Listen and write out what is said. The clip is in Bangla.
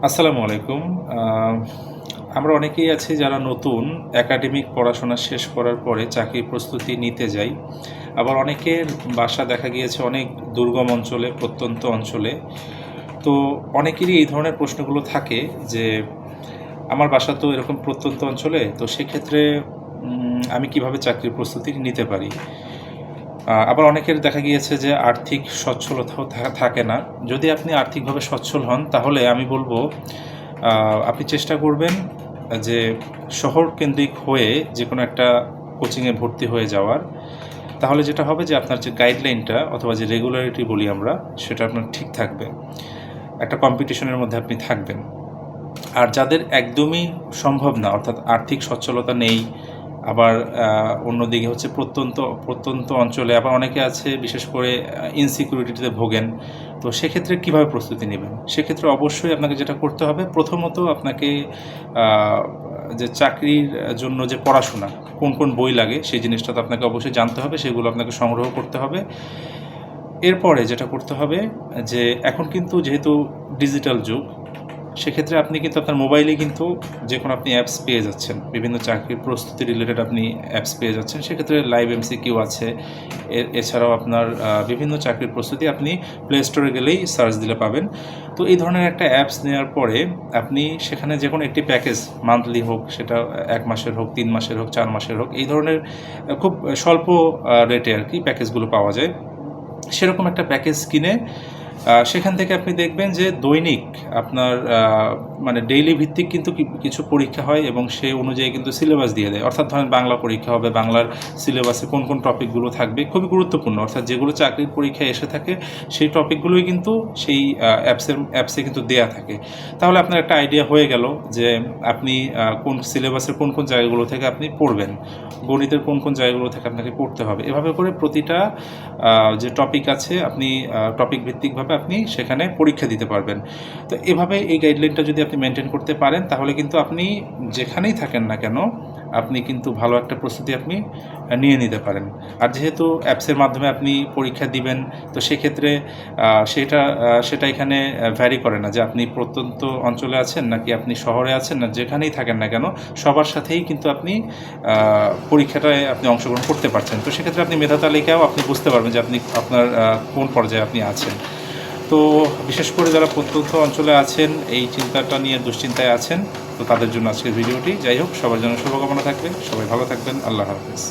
আসসালামু আলাইকুম। আমরা অনেকেই আছি যারা নতুন একাডেমিক পড়াশোনা শেষ করার পরে চাকরির প্রস্তুতি নিতে যাই। আবার অনেকের বাসা দেখা গিয়েছে অনেক দুর্গম অঞ্চলে, প্রত্যন্ত অঞ্চলে। তো অনেকেরই এই ধরনের প্রশ্নগুলো থাকে যে, আমার বাসা তো এরকম প্রত্যন্ত অঞ্চলে, তো সেক্ষেত্রে আমি কিভাবে চাকরির প্রস্তুতি নিতে পারি? আবার অনেকের দেখা গিয়েছে যে আর্থিক সচ্ছলতাও থাকে না। যদি আপনি আর্থিকভাবে সচ্ছল হন তাহলে আমি বলব আপনি চেষ্টা করবেন যে শহর কেন্দ্রিক হয়ে যেকোনো একটা কোচিংয়ে ভর্তি হয়ে যাওয়ার। তাহলে যেটা হবে যে আপনার যে গাইডলাইনটা অথবা যে রেগুলারিটি বলি আমরা, সেটা আপনার ঠিক থাকবে। একটা কম্পিটিশনের মধ্যে আপনি থাকবেন। আর যাদের একদমই সম্ভব না, অর্থাৎ আর্থিক সচ্ছলতা নেই, আবার অন্যদিকে হচ্ছে প্রত্যন্ত অঞ্চলে আবার অনেকে আছে বিশেষ করে ইনসিকিউরিটিতে ভোগেন। তো সেক্ষেত্রে কীভাবে প্রস্তুতি নেবেন? সেক্ষেত্রে অবশ্যই আপনাকে যেটা করতে হবে, প্রথমত আপনাকে যে চাকরির জন্য যে পড়াশোনা, কোন বই লাগে সেই জিনিসটা তো আপনাকে অবশ্যই জানতে হবে, সেগুলো আপনাকে সংগ্রহ করতে হবে। এরপরে যেটা করতে হবে যে এখন কিন্তু যেহেতু ডিজিটাল যুগ, সেক্ষেত্রে আপনি কিন্তু আপনার মোবাইলেই কিন্তু যেকোনো আপনি অ্যাপস পেয়ে যাচ্ছেন। বিভিন্ন চাকরির প্রস্তুতি রিলেটেড আপনি অ্যাপস পেয়ে যাচ্ছেন। সেক্ষেত্রে লাইভ এমসিকিউ আছে। এছাড়াও আপনার বিভিন্ন চাকরির প্রস্তুতি আপনি প্লে স্টোরে গেলেই সার্চ দিলে পাবেন। তো এই ধরনের একটা অ্যাপস নেওয়ার পরে আপনি সেখানে যেকোনো একটি প্যাকেজ, মান্থলি হোক, সেটা ১ মাসের হোক, ৩ মাসের হোক, ৪ মাসের হোক, এই ধরনের খুব স্বল্প রেটে আরকি প্যাকেজগুলো পাওয়া যায়। সেরকম একটা প্যাকেজ কিনে সেখান থেকে আপনি দেখবেন যে দৈনিক আপনার মানে ডেইলি ভিত্তিক কিন্তু কিছু পরীক্ষা হয় এবং সেই অনুযায়ী কিন্তু সিলেবাস দিয়ে দেয়। অর্থাৎ ধরেন বাংলা পরীক্ষা হবে, বাংলার সিলেবাসে কোন টপিকগুলো থাকবে খুবই গুরুত্বপূর্ণ। অর্থাৎ যেগুলো চাকরির পরীক্ষায় এসে থাকে সেই টপিকগুলোই কিন্তু সেই অ্যাপসে কিন্তু দেয়া থাকে। তাহলে আপনার একটা আইডিয়া হয়ে গেল যে আপনি কোন সিলেবাসের কোন জায়গাগুলো থেকে আপনি পড়বেন, গণিতের কোন জায়গাগুলো থেকে আপনাকে পড়তে হবে। এভাবে করে প্রতিটা যে টপিক আছে আপনি টপিক ভিত্তিকভাবে আপনি সেখানে পরীক্ষা দিতে পারবেন। তো এভাবে এই গাইডলাইনটা যদি আপনি মেনটেন করতে পারেন তাহলে কিন্তু আপনি যেখানেই থাকেন না কেন আপনি কিন্তু ভালো একটা প্রস্তুতি আপনি নিয়ে নিতে পারেন। আর যেহেতু অ্যাপসের মাধ্যমে আপনি পরীক্ষা দিবেন, তো সেক্ষেত্রে সেটা এখানে ভ্যারি করে না যে আপনি প্রত্যন্ত অঞ্চলে আছেন নাকি আপনি শহরে আছেন, না যেখানেই থাকেন না কেন সবার সাথেই কিন্তু আপনি পরীক্ষাটায় আপনি অংশগ্রহণ করতে পারছেন। তো সেক্ষেত্রে আপনি মেধা তালিকাও আপনি বুঝতে পারবেন যে আপনি আপনার কোন পর্যায়ে আপনি আছেন। তো বিশেষ করে যারা প্রত্যন্ত অঞ্চলে আছেন, এই চিন্তাটা নিয়ে দুশ্চিন্তায় আছেন, তো তাদের জন্য আজকের ভিডিওটি। যাই হোক, সবার জন্য শুভকামনা থাকবে। সবাই ভালো থাকবেন। আল্লাহ হাফেজ।